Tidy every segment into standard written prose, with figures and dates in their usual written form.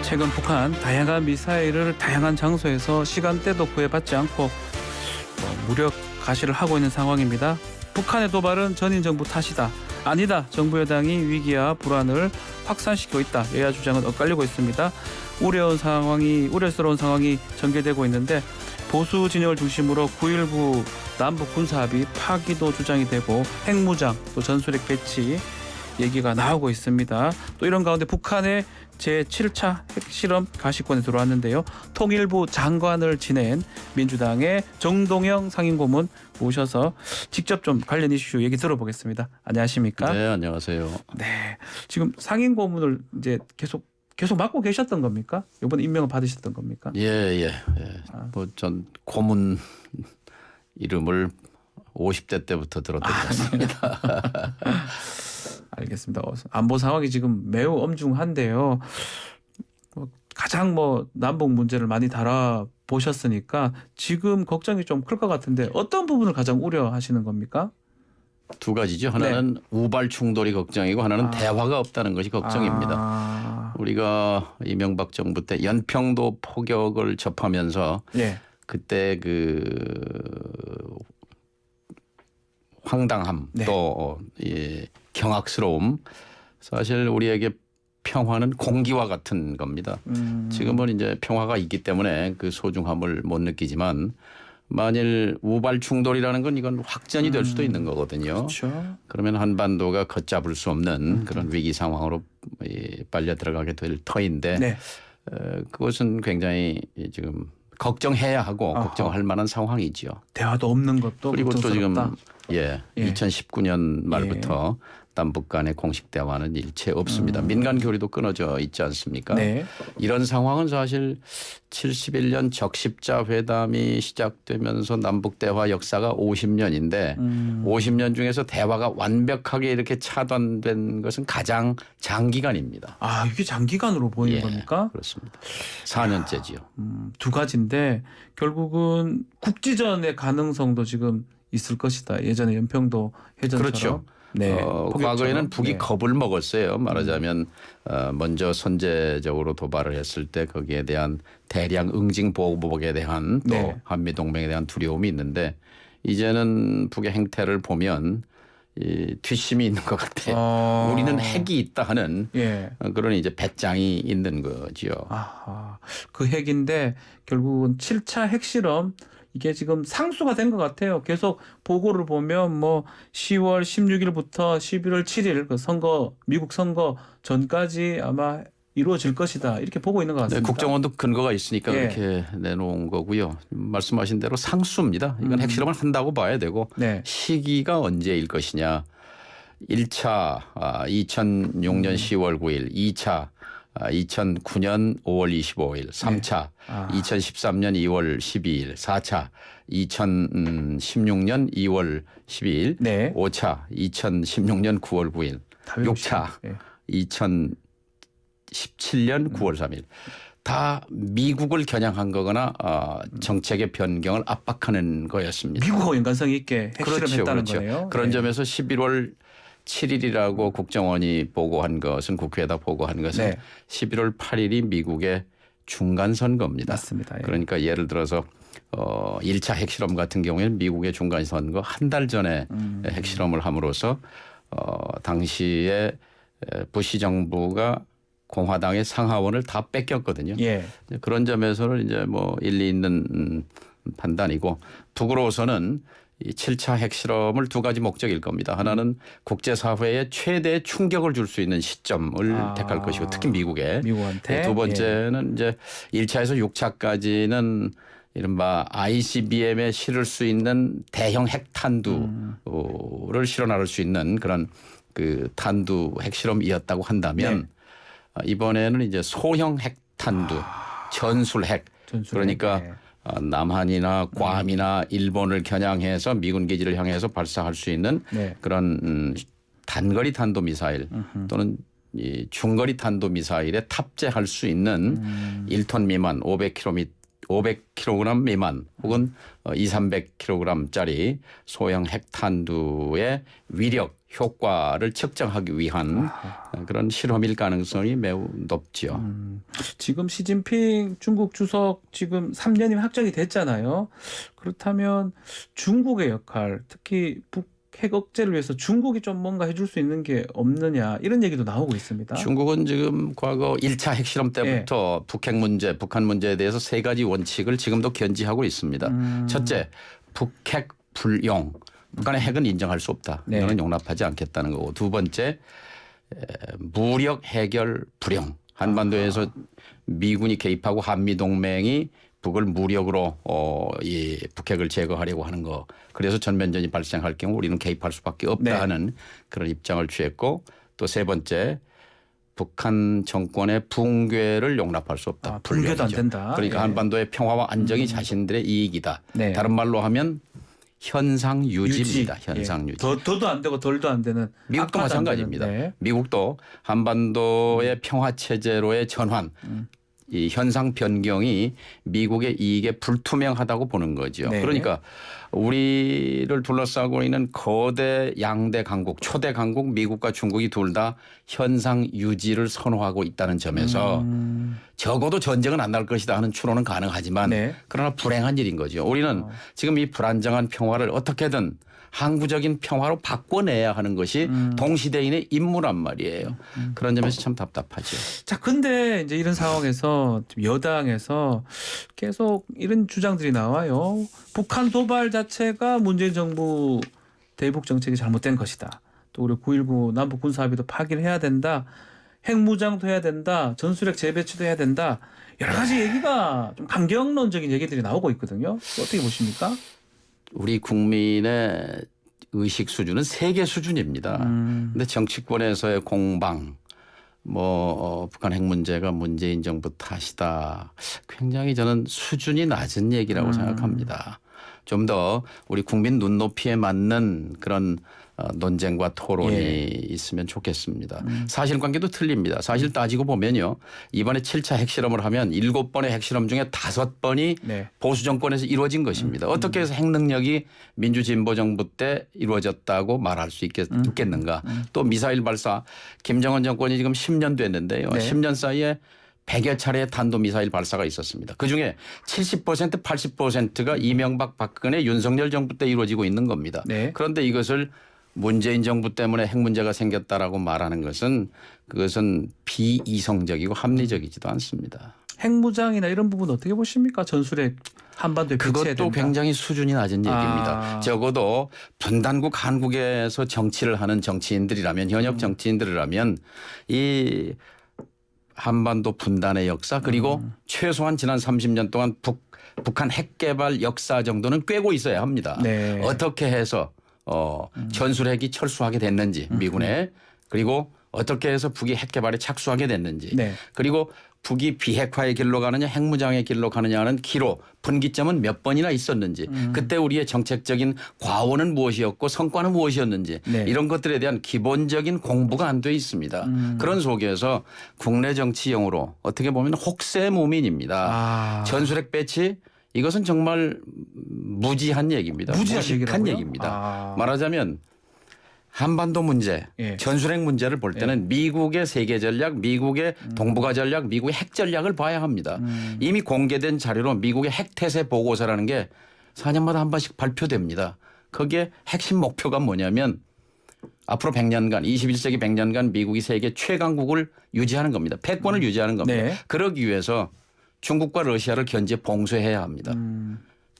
최근 북한 다양한 미사일을 다양한 장소에서 시간대도 구애받지 않고 무력 가시를 하고 있는 상황입니다. 북한의 도발은 전인 정부 탓이다. 아니다. 정부 여당이 위기와 불안을 확산시키고 있다. 여야 주장은 엇갈리고 있습니다. 우려스러운 상황이 전개되고 있는데 보수 진영을 중심으로 9.19 남북 군사합의 파기도 주장이 되고 핵무장 또 전술핵 배치 얘기가 나오고 있습니다. 또 이런 가운데 북한의 제7차 핵실험 가시권에 들어왔는데요. 통일부 장관을 지낸 민주당의 정동영 상임고문 모셔서 직접 좀 관련 이슈 얘기 들어보겠습니다. 안녕하십니까? 네, 안녕하세요. 네, 지금 상임고문을 이제 계속 맡고 계셨던 겁니까? 이번에 임명을 받으셨던 겁니까? 예. 뭐 전 고문 이름을 50대 때부터 들었던 것 같습니다. 알겠습니다. 안보 상황이 지금 매우 엄중한데요. 가장 남북 문제를 많이 다뤄보셨으니까 지금 걱정이 좀 클 것 같은데 어떤 부분을 가장 우려하시는 겁니까? 두 가지죠. 하나는 우발 충돌이 걱정이고 하나는 대화가 없다는 것이 걱정입니다. 우리가 이명박 정부 때 연평도 포격을 접하면서 그때 그 황당함 또 경악스러움 사실 우리에게 평화는 공기와 같은 겁니다. 지금은 이제 평화가 있기 때문에 그 소중함을 못 느끼지만 만일 우발 충돌이라는 건 이건 확전이 될 수도 있는 거거든요. 그렇죠. 그러면 한반도가 걷잡을 수 없는 그런 위기 상황으로 빨려 들어가게 될 터인데 그것은 굉장히 지금 걱정해야 하고 걱정할 만한 상황이죠. 대화도 없는 것도 그리고 또 지금 걱정스럽다. 2019년 말부터 남북 간의 공식 대화는 일체 없습니다. 민간 교류도 끊어져 있지 않습니까? 이런 상황은 사실 71년 적십자 회담이 시작되면서 남북 대화 역사가 50년인데 50년 중에서 대화가 완벽하게 이렇게 차단된 것은 가장 장기간입니다. 아, 이게 장기간으로 보이는 겁니까? 그렇습니다. 4년째지요. 두 가지인데 결국은 국지전의 가능성도 지금 있을 것이다. 예전에 연평도 해전처럼. 그렇죠. 포격처럼. 과거에는 북이 겁을 먹었어요. 말하자면 먼저 선제적으로 도발을 했을 때 거기에 대한 대량 응징 보복에 대한 또 한미동맹에 대한 두려움이 있는데 이제는 북의 행태를 보면 이 뒷심이 있는 것 같아요. 우리는 핵이 있다 하는 그런 이제 배짱이 있는 거지요. 그 핵인데 결국은 7차 핵실험 이게 지금 상수가 된 것 같아요. 계속 보고를 보면 10월 16일부터 11월 7일 그 선거 미국 선거 전까지 아마 이루어질 것이다 이렇게 보고 있는 것 같습니다. 국정원도 근거가 있으니까 그렇게 내놓은 거고요. 말씀하신 대로 상수입니다. 이건 핵실험을 한다고 봐야 되고 시기가 언제일 것이냐. 1차 2006년 10월 9일, 2차 2009년 5월 25일, 3차 2013년 2월 12일, 4차 2016년 2월 12일, 5차 2016년 9월 9일, 6차 2017년 9월 3일. 다 미국을 겨냥한 거거나 정책의 변경을 압박하는 거였습니다. 미국하고 연관성 있게 핵실험했다는 거예요. 그런 점에서 11월 7일이라고 국정원이 보고한 것은 국회에다 보고한 것은 11월 8일이 미국의 중간 선거입니다. 맞습니다. 그러니까 예를 들어서 1차 핵실험 같은 경우에는 미국의 중간 선거 한 달 전에 핵실험을 함으로써 당시에 부시 정부가 공화당의 상하원을 다 뺏겼거든요. 그런 점에서는 이제 일리 있는 판단이고 북으로서는 이 7차 핵실험을 두 가지 목적일 겁니다. 하나는 국제사회에 최대 충격을 줄 수 있는 시점을 택할 것이고 특히 미국한테. 두 번째는 이제 1차에서 6차까지는 이른바 ICBM에 실을 수 있는 대형 핵탄두를 실어 나를 수 있는 그런 그 탄두 핵실험이었다고 한다면 이번에는 이제 소형 핵탄두, 전술핵. 그러니까 남한이나 괌이나 일본을 겨냥해서 미군 기지를 향해서 발사할 수 있는 그런 단거리 탄도미사일 또는 이 중거리 탄도미사일에 탑재할 수 있는 1톤 미만 500kg 미만 혹은 200~300kg짜리 소형 핵탄두의 위력 효과를 측정하기 위한 그런 실험일 가능성이 매우 높죠. 지금 시진핑 중국 주석 지금 3년이면 확정이 됐잖아요. 그렇다면 중국의 역할, 특히 북핵 억제를 위해서 중국이 좀 뭔가 해줄 수 있는 게 없느냐 이런 얘기도 나오고 있습니다. 중국은 지금 과거 1차 핵실험 때부터 북핵 문제, 북한 문제에 대해서 세 가지 원칙을 지금도 견지하고 있습니다. 첫째, 북핵 불용. 북한의 핵은 인정할 수 없다. 네. 이거는 용납하지 않겠다는 거고. 두 번째, 무력 해결 불용. 한반도에서 미군이 개입하고 한미동맹이 북을 무력으로 이 북핵을 제거하려고 하는 거. 그래서 전면전이 발생할 경우 우리는 개입할 수밖에 없다 네. 하는 그런 입장을 취했고, 또 세 번째, 북한 정권의 붕괴를 용납할 수 없다. 붕괴도 안 불용이죠. 된다. 그러니까 예. 한반도의 평화와 안정이 자신들의 이익이다. 네. 다른 말로 하면 현상 유지입니다. 현상 예. 유지. 더도 안 되고 덜도 안 되는. 미국도 악화도 안 마찬가지입니다. 되는, 네. 미국도 한반도의 평화 체제로의 전환, 이 현상 변경이 미국의 이익에 불투명하다고 보는 거죠. 네. 그러니까 우리를 둘러싸고 있는 거대 양대 강국, 초대 강국 미국과 중국이 둘 다 현상 유지를 선호하고 있다는 점에서 적어도 전쟁은 안 날 것이다 하는 추론은 가능하지만 네. 그러나 불행한 일인 거죠. 우리는 지금 이 불안정한 평화를 어떻게든 항구적인 평화로 바꿔내야 하는 것이 동시대인의 임무란 말이에요. 그런 점에서 참 답답하죠. 자, 근데 이제 이런 상황에서 지금 여당에서 계속 이런 주장들이 나와요. 북한 도발 자체가 문재인 정부 대북 정책이 잘못된 것이다. 또 우리 9.19 남북 군사 합의도 파기를 해야 된다. 핵무장도 해야 된다. 전술핵 재배치도 해야 된다. 여러 가지 얘기가 좀 강경론적인 얘기들이 나오고 있거든요. 어떻게 보십니까? 우리 국민의 의식 수준은 세계 수준입니다. 근데 정치권에서의 공방, 북한 핵 문제가 문재인 정부 탓이다. 굉장히 저는 수준이 낮은 얘기라고 생각합니다. 좀 더 우리 국민 눈높이에 맞는 그런 논쟁과 토론이 예. 있으면 좋겠습니다. 사실관계도 틀립니다. 사실 따지고 보면요. 이번에 7차 핵실험을 하면 7번의 핵실험 중에 5번이 네. 보수 정권에서 이루어진 것입니다. 어떻게 해서 핵 능력이 민주진보 정부 때 이루어졌다고 말할 수 있겠는가. 또 미사일 발사 김정은 정권이 지금 10년 됐는데요. 네. 10년 사이에 100여 차례의 탄도미사일 발사가 있었습니다. 그중에 70% 80%가 이명박 박근혜 윤석열 정부 때 이루어지고 있는 겁니다. 네. 그런데 이것을 문재인 정부 때문에 핵 문제가 생겼다라고 말하는 것은 그것은 비이성적이고 합리적이지도 않습니다. 핵무장이나 이런 부분 어떻게 보십니까? 전술핵 한반도에 배치해야 그것도 된다. 굉장히 수준이 낮은 얘기입니다. 아. 적어도 분단국 한국에서 정치를 하는 정치인들이라면 현역 정치인들이라면 이 한반도 분단의 역사 그리고 최소한 지난 30년 동안 북한 핵 개발 역사 정도는 꿰고 있어야 합니다. 네. 어떻게 해서 전술핵이 철수하게 됐는지 미군에 그리고 어떻게 해서 북이 핵 개발에 착수하게 됐는지 네. 그리고 북이 비핵화의 길로 가느냐 핵무장의 길로 가느냐는 기로 분기점은 몇 번이나 있었는지 그때 우리의 정책적인 과오는 무엇이었고 성과는 무엇이었는지 네. 이런 것들에 대한 기본적인 공부가 안 돼 있습니다. 그런 속에서 국내 정치용으로 어떻게 보면 혹세무민입니다. 아. 전술핵 배치 이것은 정말 무지한 얘기입니다. 무지한 무식한 얘기라고요? 얘기입니다. 아. 말하자면 한반도 문제, 예. 전술핵 문제를 볼 때는 미국의 세계 전략, 미국의 동북아 전략, 미국의 핵 전략을 봐야 합니다. 이미 공개된 자료로 미국의 핵태세 보고서라는 게 4년마다 한 번씩 발표됩니다. 거기에 핵심 목표가 뭐냐면 앞으로 100년간, 21세기 100년간 미국이 세계 최강국을 유지하는 겁니다. 패권을 유지하는 겁니다. 네. 그러기 위해서 중국과 러시아를 견제 봉쇄해야 합니다.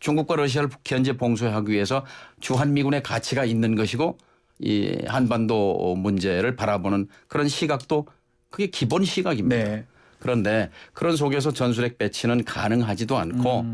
중국과 러시아를 견제 봉쇄하기 위해서 주한미군의 가치가 있는 것이고 이 한반도 문제를 바라보는 그런 시각도 그게 기본 시각입니다. 네. 그런데 그런 속에서 전술핵 배치는 가능하지도 않고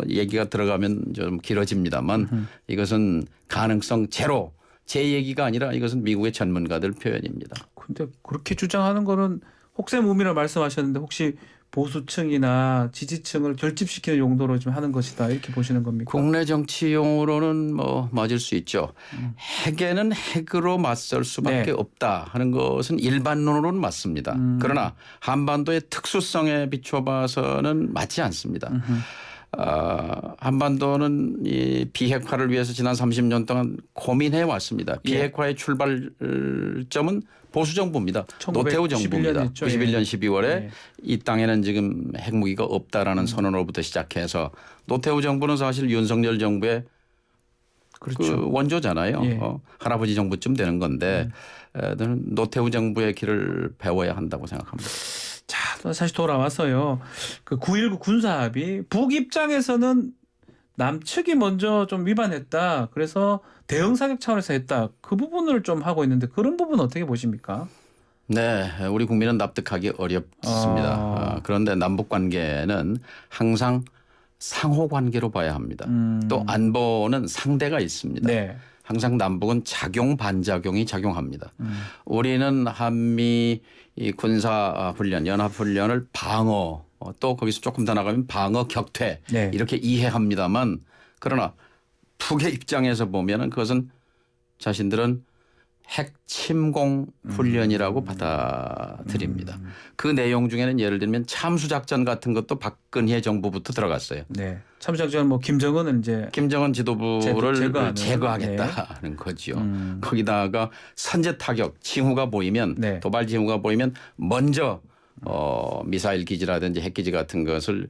얘기가 들어가면 좀 길어집니다만 이것은 가능성 제로 제 얘기가 아니라 이것은 미국의 전문가들 표현입니다. 근데 그렇게 주장하는 거는 혹세무민을 말씀하셨는데 혹시 보수층이나 지지층을 결집시키는 용도로 좀 하는 것이다 이렇게 보시는 겁니까? 국내 정치 용어로는 맞을 수 있죠. 핵에는 핵으로 맞설 수밖에 네. 없다 하는 것은 일반론으로는 맞습니다. 그러나 한반도의 특수성에 비춰봐서는 맞지 않습니다. 한반도는 이 비핵화를 위해서 지난 30년 동안 고민해 왔습니다. 비핵화의 출발점은 보수 정부입니다. 노태우 정부입니다. 91년이었죠. 91년 12월에 예. 이 땅에는 지금 핵무기가 없다라는 선언으로부터 시작해서 노태우 정부는 사실 윤석열 정부의 그렇죠. 그 원조잖아요. 예. 할아버지 정부쯤 되는 건데 저는 노태우 정부의 길을 배워야 한다고 생각합니다. 자, 또 다시 돌아와서요. 그 9.19 군사합의 북 입장에서는 남측이 먼저 좀 위반했다. 그래서 대응 사격 차원에서 했다. 그 부분을 좀 하고 있는데 그런 부분 어떻게 보십니까? 네, 우리 국민은 납득하기 어렵습니다. 그런데 남북 관계는 항상 상호 관계로 봐야 합니다. 또 안보는 상대가 있습니다. 네. 항상 남북은 작용 반작용이 작용합니다. 우리는 한미 이 군사 훈련, 연합 훈련을 방어 또 거기서 조금 더 나가면 방어 격퇴 네. 이렇게 이해합니다만 그러나 북의 입장에서 보면은 그것은 자신들은 핵 침공 훈련이라고 받아들입니다. 그 내용 중에는 예를 들면 참수 작전 같은 것도 박근혜 정부부터 들어갔어요. 네. 참작전 뭐 김정은은 이제 김정은 지도부를 제거하는. 제거하겠다는 거죠. 거기다가 선제 타격 징후가 보이면 네. 도발 징후가 보이면 먼저 미사일 기지라든지 핵 기지 같은 것을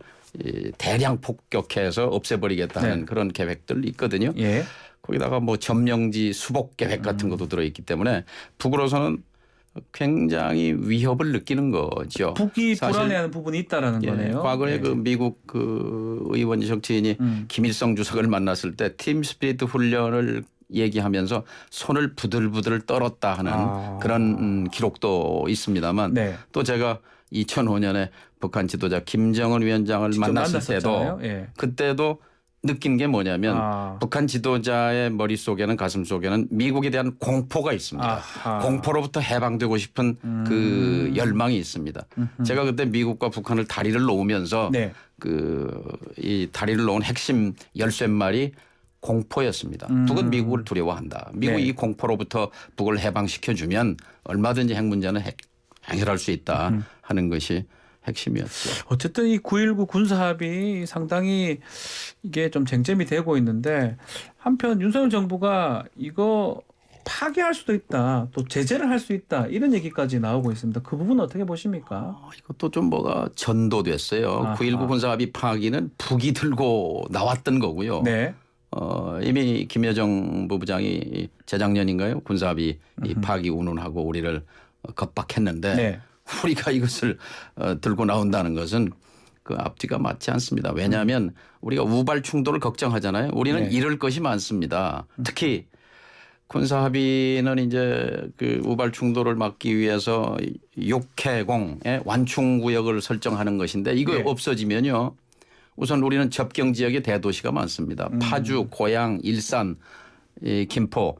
대량 폭격해서 없애버리겠다는 네. 그런 계획들 있거든요. 예. 거기다가 뭐 점령지 수복 계획 같은 것도 들어있기 때문에 북으로서는 굉장히 위협을 느끼는 거죠. 북이 사실 불안해하는 부분이 있다라는 예, 거네요. 과거에 예. 그 미국 그 의원 정치인이 김일성 주석을 만났을 때 팀 스피리트 훈련을 얘기하면서 손을 부들부들 떨었다 하는 그런 기록도 있습니다만 네. 또 제가 2005년에 북한 지도자 김정은 위원장을 직접 만났을 때도 만났었잖아요. 예. 그때도 느낀 게 뭐냐면 아. 북한 지도자의 머릿속에는 가슴속에는 미국에 대한 공포가 있습니다. 아하. 공포로부터 해방되고 싶은 그 열망이 있습니다. 제가 그때 미국과 북한을 다리를 놓으면서 네. 이 다리를 놓은 핵심 열쇠말이 공포였습니다. 북은 미국을 두려워한다. 미국이 네. 이 공포로부터 북을 해방시켜주면 얼마든지 핵 문제는 해결할 수 있다 하는 것이 핵심이었죠. 어쨌든 이 9.19 군사합의 상당히 이게 좀 쟁점이 되고 있는데 한편 윤석열 정부가 이거 파기할 수도 있다. 또 제재를 할 수 있다. 이런 얘기까지 나오고 있습니다. 그 부분 어떻게 보십니까? 이것도 좀 뭐가 전도됐어요. 아하. 9.19 군사합의 파기는 북이 들고 나왔던 거고요. 네. 이미 김여정 부부장이 재작년인가요? 군사합의 이 파기 운운하고 우리를 겁박했는데 네. 우리가 이것을 들고 나온다는 것은 그 앞뒤가 맞지 않습니다. 왜냐하면 우리가 우발 충돌을 걱정하잖아요. 우리는 네. 잃을 것이 많습니다. 특히 군사합의는 이제 그 우발 충돌을 막기 위해서 육해공의 완충구역을 설정하는 것인데 이거 네. 없어지면요. 우선 우리는 접경 지역에 대도시가 많습니다. 파주, 고양, 일산, 김포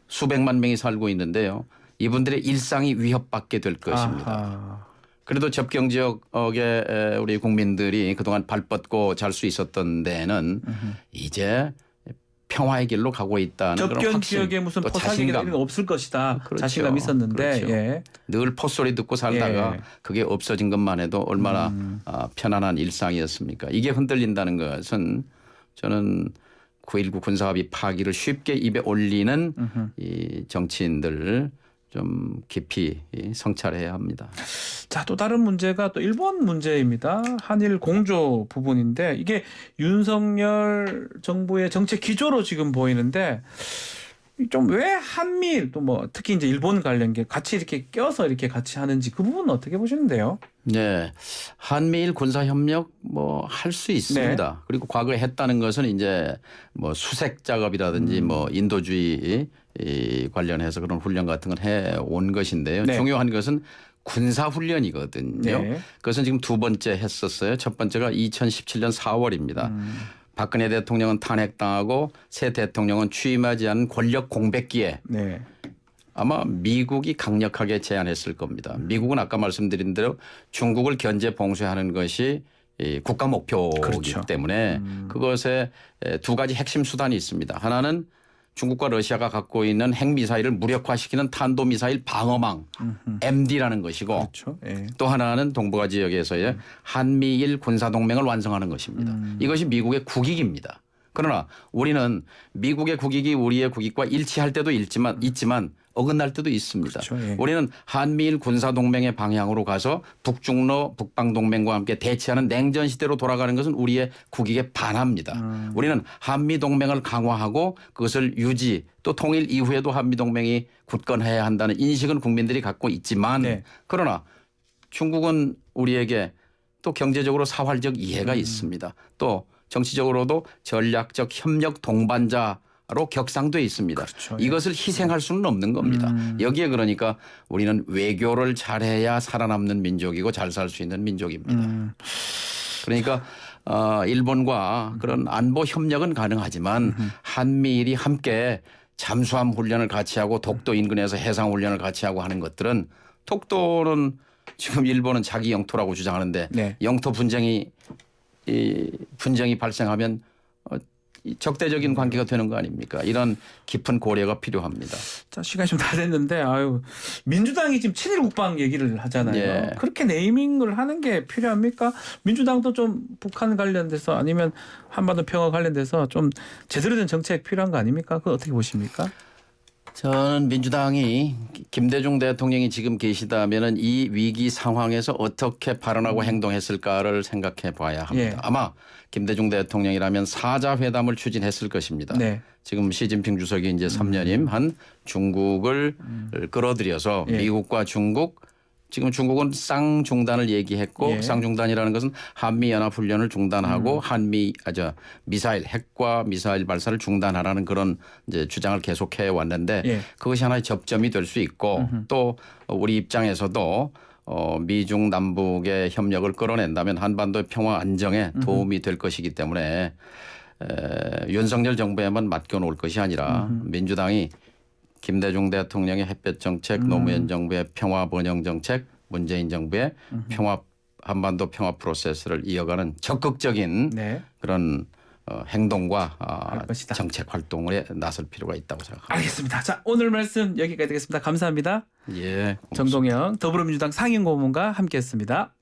수백만 명이 살고 있는데요. 이분들의 일상이 위협받게 될 것입니다. 아하. 그래도 접경 지역에 우리 국민들이 그동안 발 뻗고 잘 수 있었던 데는 이제 평화의 길로 가고 있다는 그런 접견 확신, 지역에 무슨 또 포사기나 자신감. 이런 거 없을 것이다. 그렇죠. 자신감이 있었는데 그렇죠. 예. 늘 포소리 듣고 살다가 예. 그게 없어진 것만 해도 얼마나 편안한 일상이었습니까? 이게 흔들린다는 것은 저는 9.19 군사합의 파기를 쉽게 입에 올리는 이 정치인들 좀 깊이 성찰해야 합니다. 자, 또 다른 문제가 또 일본 문제입니다. 한일 공조 부분인데 이게 윤석열 정부의 정책 기조로 지금 보이는데 좀 왜 한미일 또 뭐 특히 이제 일본 관련 게 같이 이렇게 껴서 이렇게 같이 하는지 그 부분은 어떻게 보시는데요? 네, 한미일 군사 협력 뭐 할 수 있습니다. 네. 그리고 과거에 했다는 것은 이제 뭐 수색 작업이라든지 뭐 인도주의 관련해서 그런 훈련 같은 걸 해온 것인데요. 네. 중요한 것은 군사 훈련이거든요. 네. 그것은 지금 두 번째 했었어요. 첫 번째가 2017년 4월입니다. 박근혜 대통령은 탄핵당하고 새 대통령은 취임하지 않은 권력 공백기에 네. 아마 미국이 강력하게 제안했을 겁니다. 미국은 아까 말씀드린 대로 중국을 견제 봉쇄하는 것이 이 국가 목표이기 그렇죠. 때문에 그것에 두 가지 핵심 수단이 있습니다. 하나는 중국과 러시아가 갖고 있는 핵미사일을 무력화시키는 탄도미사일 방어망 MD라는 것이고 그렇죠. 예. 또 하나는 동북아 지역에서의 한미일 군사동맹을 완성하는 것입니다. 이것이 미국의 국익입니다. 그러나 우리는 미국의 국익이 우리의 국익과 일치할 때도 있지만 어긋날 때도 있습니다. 그렇죠. 예. 우리는 한미일 군사동맹의 방향으로 가서 북중러 북방동맹과 함께 대치하는 냉전시대로 돌아가는 것은 우리의 국익에 반합니다. 우리는 한미동맹을 강화하고 그것을 유지 또 통일 이후에도 한미동맹이 굳건해야 한다는 인식은 국민들이 갖고 있지만 네. 그러나 중국은 우리에게 또 경제적으로 사활적 이해가 있습니다. 또 정치적으로도 전략적 협력 동반자로 격상돼 있습니다. 그렇죠. 이것을 희생할 수는 없는 겁니다. 여기에 그러니까 우리는 외교를 잘해야 살아남는 민족이고 잘 살 수 있는 민족입니다. 그러니까 일본과 그런 안보 협력은 가능하지만 한미일이 함께 잠수함 훈련을 같이 하고 독도 인근에서 해상 훈련을 같이 하고 하는 것들은 독도는 지금 일본은 자기 영토라고 주장하는데 네. 영토 분쟁이 발생하면 적대적인 관계가 되는 거 아닙니까? 이런 깊은 고려가 필요합니다. 자, 시간이 좀 다 됐는데 민주당이 지금 친일 국방 얘기를 하잖아요. 예. 그렇게 네이밍을 하는 게 필요합니까? 민주당도 좀 북한 관련돼서 아니면 한반도 평화 관련돼서 좀 제대로 된 정책 필요한 거 아닙니까? 그거 어떻게 보십니까? 저는 민주당이 김대중 대통령이 지금 계시다면은 이 위기 상황에서 어떻게 발언하고 행동했을까를 생각해 봐야 합니다. 예. 아마 김대중 대통령이라면 사자회담을 추진했을 것입니다. 네. 지금 시진핑 주석이 이제 3년임 한 중국을 끌어들여서 예. 미국과 중국 지금 중국은 쌍중단을 얘기했고 예. 쌍중단이라는 것은 한미연합훈련을 중단하고 미사일 핵과 미사일 발사를 중단하라는 그런 이제 주장을 계속해 왔는데 예. 그것이 하나의 접점이 될 수 있고 또 우리 입장에서도 미중 남북의 협력을 끌어낸다면 한반도의 평화 안정에 도움이 될 것이기 때문에 윤석열 정부에만 맡겨놓을 것이 아니라 민주당이 김대중 대통령의 햇볕 정책, 노무현 정부의 평화 번영 정책, 문재인 정부의 한반도 평화 프로세스를 이어가는 적극적인 네. 그런 행동과 것이다. 정책 활동에 나설 필요가 있다고 생각합니다. 알겠습니다. 자, 오늘 말씀 여기까지 되겠습니다. 감사합니다. 예, 고맙습니다. 정동영 더불어민주당 상임고문과 함께했습니다.